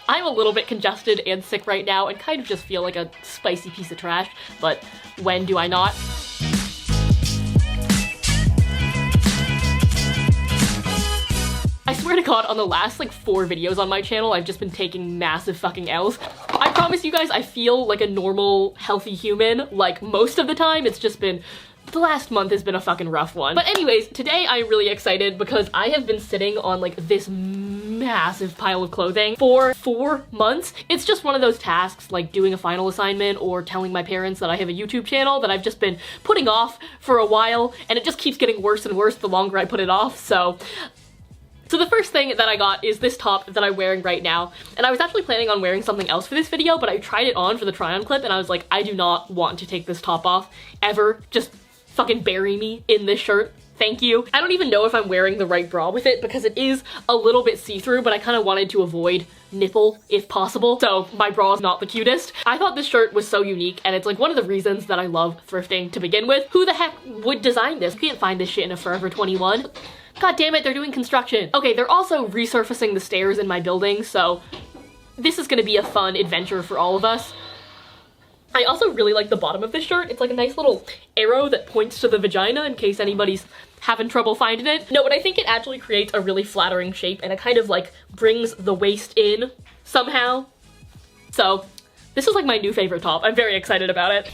I'm a little bit congested and sick right now and kind of just feel like a spicy piece of trash, but when do I not? I swear to God, on the last like 4 videos on my channel, I've just been taking massive fucking L's. I promise you guys, I feel like a normal, healthy human. Like most of the time, it's just been, the last month has been a fucking rough one. But anyways, today I'm really excited because I have been sitting on like this massive pile of clothing for 4 months. It's just one of those tasks like doing a final assignment or telling my parents that I have a YouTube channel that I've just been putting off for a while, and it just keeps getting worse and worse the longer I put it off. So the first thing that I got is this top that I'm wearing right now, and I was actually planning on wearing something else for this video, but I tried it on for the try-on clip and I was like, I do not want to take this top off ever. Just fucking bury me in this shirt. Thank you. I don't even know if I'm wearing the right bra with it because it is a little bit see-through, but I kind of wanted to avoid nipple if possible, so my bra is not the cutest. I thought this shirt was so unique, and it's like one of the reasons that I love thrifting to begin with. Who the heck would design this? You can't find this shit in a Forever 21. God damn it, they're doing construction. Okay, they're also resurfacing the stairs in my building, so this is gonna be a fun adventure for all of us. I also really like the bottom of this shirt. It's like a nice little arrow that points to the vagina in case anybody's having trouble finding it. No, but I think it actually creates a really flattering shape and it kind of like brings the waist in somehow. So this is like my new favorite top. I'm very excited about it.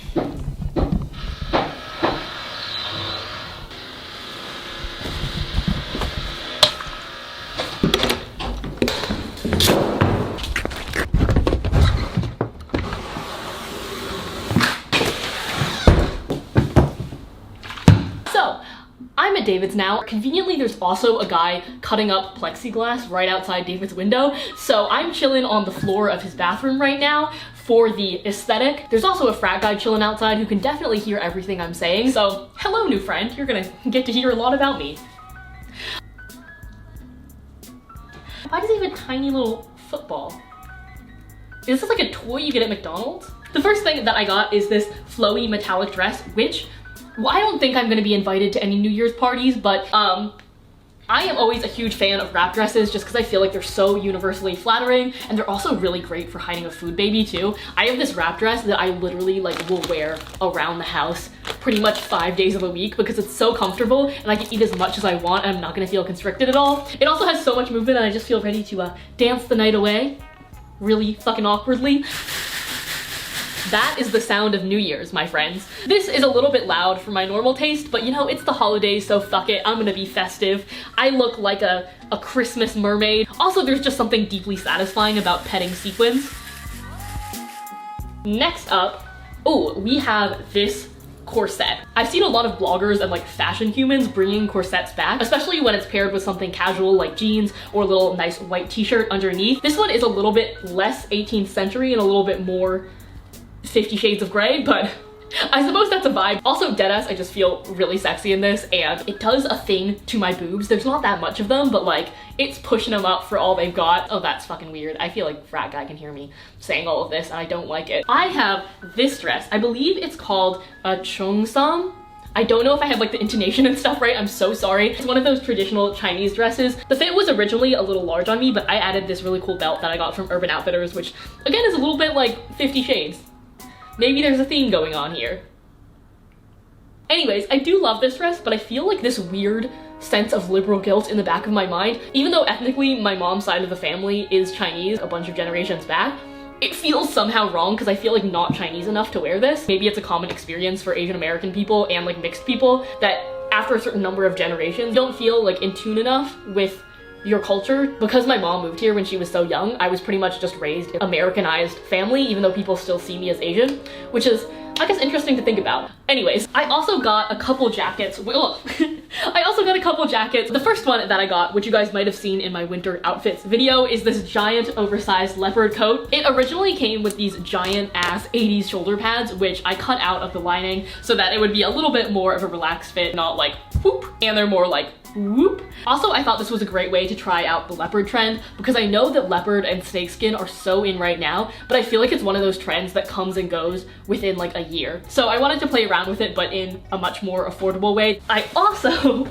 I'm at David's now. Conveniently, there's also a guy cutting up plexiglass right outside David's window, so I'm chilling on the floor of his bathroom right now for the aesthetic. There's also a frat guy chilling outside who can definitely hear everything I'm saying, so hello, new friend. You're gonna get to hear a lot about me. Why does he have a tiny little football? Is this like a toy you get at McDonald's? The first thing that I got is this flowy metallic dress, which, well, I don't think I'm gonna be invited to any New Year's parties, but I am always a huge fan of wrap dresses just because I feel like they're so universally flattering, and they're also really great for hiding a food baby too. I have this wrap dress that I literally like will wear around the house pretty much 5 days of the week because it's so comfortable and I can eat as much as I want and I'm not gonna feel constricted at all. It also has so much movement and I just feel ready to dance the night away really fucking awkwardly. That is the sound of New Year's, my friends. This is a little bit loud for my normal taste, but you know, it's the holidays, so fuck it, I'm gonna be festive. I look like a Christmas mermaid. Also, there's just something deeply satisfying about petting sequins. Next up, oh, we have this corset. I've seen a lot of bloggers and like fashion humans bringing corsets back, especially when it's paired with something casual like jeans or a little nice white t-shirt underneath. This one is a little bit less 18th century and a little bit more 50 Shades of Grey, but I suppose that's a vibe. Also, deadass, I just feel really sexy in this, and it does a thing to my boobs. There's not that much of them, but like, it's pushing them up for all they've got. Oh, that's fucking weird. I feel like frat guy can hear me saying all of this, and I don't like it. I have this dress. I believe it's called a cheongsam. I don't know if I have like the intonation and stuff right, I'm so sorry. It's one of those traditional Chinese dresses. The fit was originally a little large on me, but I added this really cool belt that I got from Urban Outfitters, which again is a little bit like 50 Shades. Maybe there's a theme going on here. Anyways, I do love this dress, but I feel like this weird sense of liberal guilt in the back of my mind. Even though ethnically my mom's side of the family is Chinese a bunch of generations back, it feels somehow wrong because I feel like not Chinese enough to wear this. Maybe it's a common experience for Asian American people and like mixed people that after a certain number of generations don't feel like in tune enough with your culture. Because my mom moved here when she was so young, I was pretty much just raised in Americanized family, even though people still see me as Asian, which is, I guess, interesting to think about. Anyways, I also got a couple jackets. I also got a couple jackets. The first one that I got, which you guys might have seen in my winter outfits video, is this giant oversized leopard coat. It originally came with these giant ass 80s shoulder pads, which I cut out of the lining so that it would be a little bit more of a relaxed fit, not like whoop, and they're more like whoop. Also, I thought this was a great way to try out the leopard trend because I know that leopard and snakeskin are so in right now, but I feel like it's one of those trends that comes and goes within like a year. So I wanted to play around with it, but in a much more affordable way. I also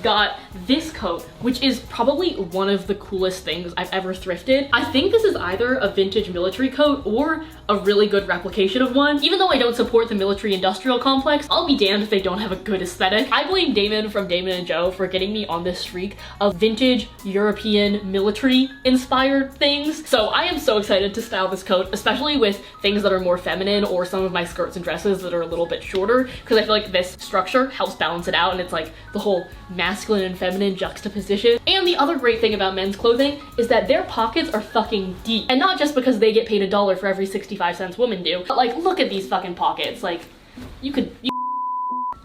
got this coat, which is probably one of the coolest things I've ever thrifted. I think this is either a vintage military coat or a really good replication of one. Even though I don't support the military industrial complex, I'll be damned if they don't have a good aesthetic. I blame Damon from Damon and Joe for getting me on this streak of vintage European military inspired things. So I am so excited to style this coat, especially with things that are more feminine or some of my skirts and dresses that are a little bit shorter, because I feel like this structure helps balance it out and it's like the whole masculine and feminine juxtaposition. And the other great thing about men's clothing is that their pockets are fucking deep. And not just because they get paid $1 for every 65 cents women do, but like, look at these fucking pockets. Like,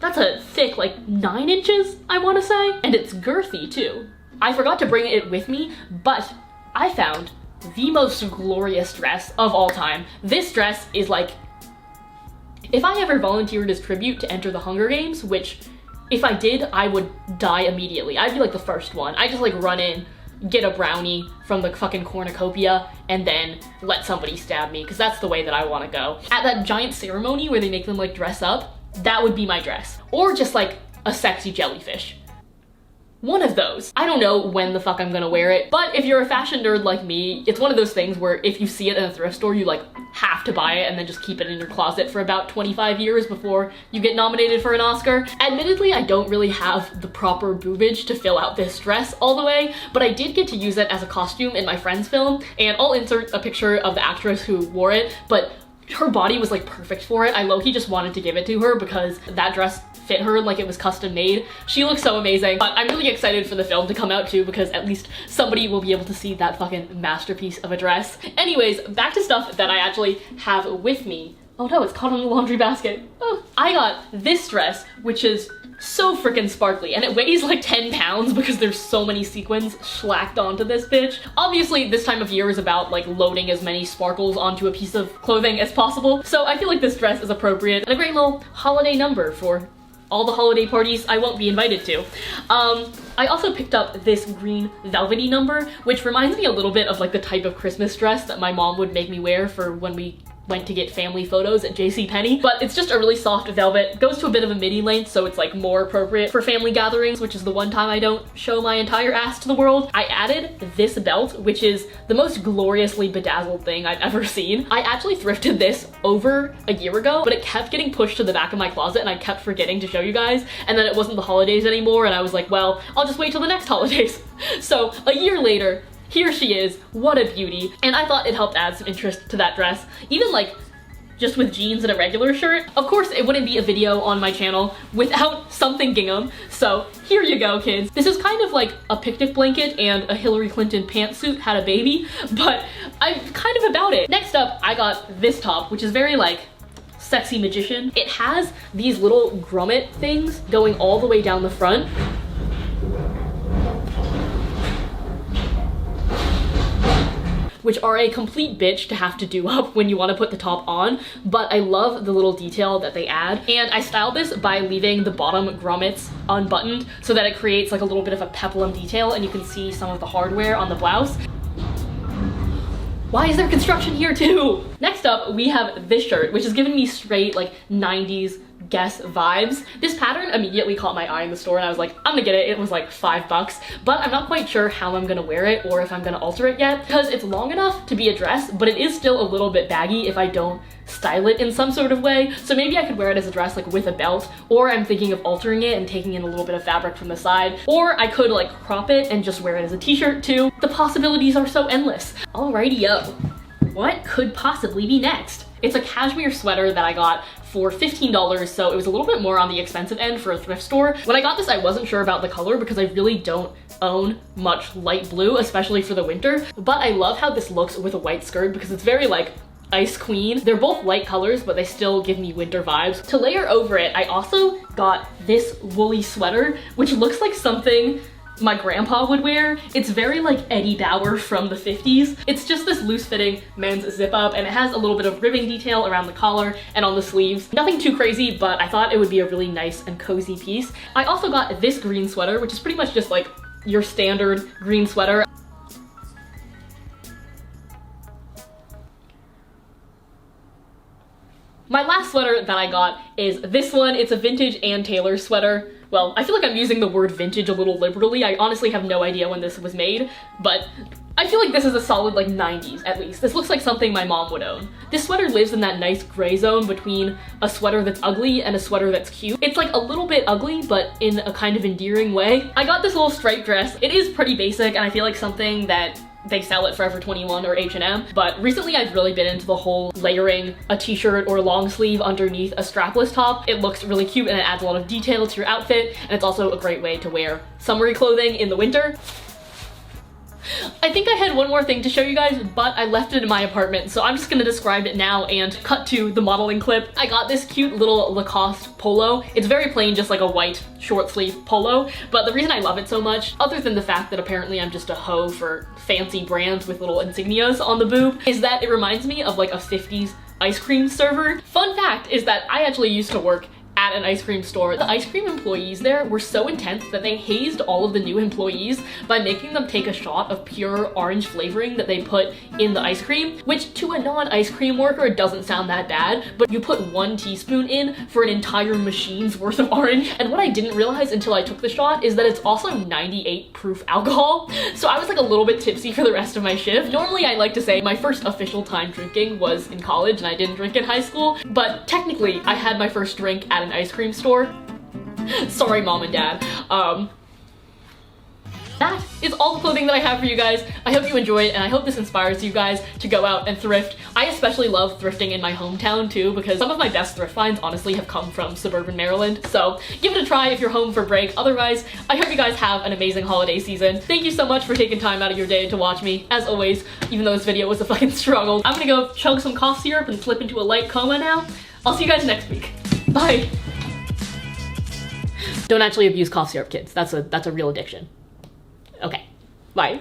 that's a thick, like 9 inches, I wanna say. And it's girthy too. I forgot to bring it with me, but I found the most glorious dress of all time. This dress is like, if I ever volunteered as tribute to enter the Hunger Games, which if I did, I would die immediately. I'd be like the first one. I just like run in, get a brownie from the fucking cornucopia, and then let somebody stab me, because that's the way that I want to go. At that giant ceremony where they make them like dress up, that would be my dress. Or just like a sexy jellyfish. One of those. I don't know when the fuck I'm gonna wear it, but if you're a fashion nerd like me, it's one of those things where if you see it in a thrift store, you like have to buy it and then just keep it in your closet for about 25 years before you get nominated for an Oscar. Admittedly, I don't really have the proper boobage to fill out this dress all the way, but I did get to use it as a costume in my friend's film, and I'll insert a picture of the actress who wore it, but her body was like perfect for it. I low-key just wanted to give it to her because that dress fit her like it was custom made. She looks so amazing, but I'm really excited for the film to come out too, because at least somebody will be able to see that fucking masterpiece of a dress. Anyways, back to stuff that I actually have with me. Oh no, it's caught on the laundry basket. Oh. I got this dress, which is so freaking sparkly, and it weighs like 10 pounds because there's so many sequins slacked onto this bitch. Obviously, this time of year is about like loading as many sparkles onto a piece of clothing as possible, so I feel like this dress is appropriate and a great little holiday number for all the holiday parties I won't be invited to. I also picked up this green velvety number, which reminds me a little bit of like the type of Christmas dress that my mom would make me wear for when we went to get family photos at JCPenney, but it's just a really soft velvet. Goes to a bit of a midi length, so it's like more appropriate for family gatherings, which is the one time I don't show my entire ass to the world. I added this belt, which is the most gloriously bedazzled thing I've ever seen. I actually thrifted this over a year ago, but it kept getting pushed to the back of my closet and I kept forgetting to show you guys, and then it wasn't the holidays anymore, and I was like, well, I'll just wait till the next holidays. So a year later, here she is. What a beauty. And I thought it helped add some interest to that dress. Even like just with jeans and a regular shirt. Of course, it wouldn't be a video on my channel without something gingham. So here you go, kids. This is kind of like a picnic blanket and a Hillary Clinton pantsuit had a baby, but I'm kind of about it. Next up, I got this top, which is very like sexy magician. It has these little grommet things going all the way down the front. Which are a complete bitch to have to do up when you want to put the top on, but I love the little detail that they add. And I styled this by leaving the bottom grommets unbuttoned so that it creates like a little bit of a peplum detail, and you can see some of the hardware on the blouse. Why is there construction here too? Next up, we have this shirt, which is giving me straight like 90s Guess vibes. This pattern immediately caught my eye in the store and I was like, I'm gonna get it. It was like $5, but I'm not quite sure how I'm gonna wear it or if I'm gonna alter it yet, because it's long enough to be a dress, but it is still a little bit baggy if I don't style it in some sort of way. So maybe I could wear it as a dress like with a belt, or I'm thinking of altering it and taking in a little bit of fabric from the side, or I could like crop it and just wear it as a t-shirt too. The possibilities are so endless. Alrighty-o. What could possibly be next? It's a cashmere sweater that I got for $15, so it was a little bit more on the expensive end for a thrift store. When I got this, I wasn't sure about the color because I really don't own much light blue, especially for the winter, but I love how this looks with a white skirt because it's very like Ice Queen. They're both light colors, but they still give me winter vibes. To layer over it, I also got this woolly sweater, which looks like something my grandpa would wear. It's very like Eddie Bauer from the 50s. It's just this loose-fitting men's zip-up, and it has a little bit of ribbing detail around the collar and on the sleeves. Nothing too crazy, but I thought it would be a really nice and cozy piece. I also got this green sweater, which is pretty much just like your standard green sweater. My last sweater that I got is this one. It's a vintage Ann Taylor sweater. well, I feel like I'm using the word vintage a little liberally. I honestly have no idea when this was made, but I feel like this is a solid like 90s at least. This looks like something my mom would own. This sweater lives in that nice gray zone between a sweater that's ugly and a sweater that's cute. It's like a little bit ugly, but in a kind of endearing way. I got this little striped dress. It is pretty basic, and I feel like something that they sell at Forever 21 or H&M, but recently I've really been into the whole layering a t-shirt or long sleeve underneath a strapless top. It looks really cute and it adds a lot of detail to your outfit, and it's also a great way to wear summery clothing in the winter. I think I had one more thing to show you guys, but I left it in my apartment, so I'm just gonna describe it now and cut to the modeling clip. I got this cute little Lacoste polo. It's very plain, just like a white short sleeve polo, but the reason I love it so much, other than the fact that apparently I'm just a hoe for fancy brands with little insignias on the boob, is that it reminds me of like a 50s ice cream server. Fun fact is that I actually used to work at an ice cream store. The ice cream employees there were so intense that they hazed all of the new employees by making them take a shot of pure orange flavoring that they put in the ice cream, which to a non-ice cream worker doesn't sound that bad, but you put 1 teaspoon in for an entire machine's worth of orange. And what I didn't realize until I took the shot is that it's also 98 proof alcohol. So I was like a little bit tipsy for the rest of my shift. Normally I like to say my first official time drinking was in college and I didn't drink in high school, but technically I had my first drink at an ice cream store. Sorry, mom and dad. That is all the clothing that I have for you guys. I hope you enjoyed, and I hope this inspires you guys to go out and thrift. I especially love thrifting in my hometown too, because some of my best thrift finds honestly have come from suburban Maryland. So give it a try if you're home for break. Otherwise, I hope you guys have an amazing holiday season. Thank you so much for taking time out of your day to watch me. As always, even though this video was a fucking struggle, I'm gonna go chug some cough syrup and slip into a light coma now. I'll see you guys next week. Bye. Don't actually abuse cough syrup, kids. That's a real addiction. Okay, bye.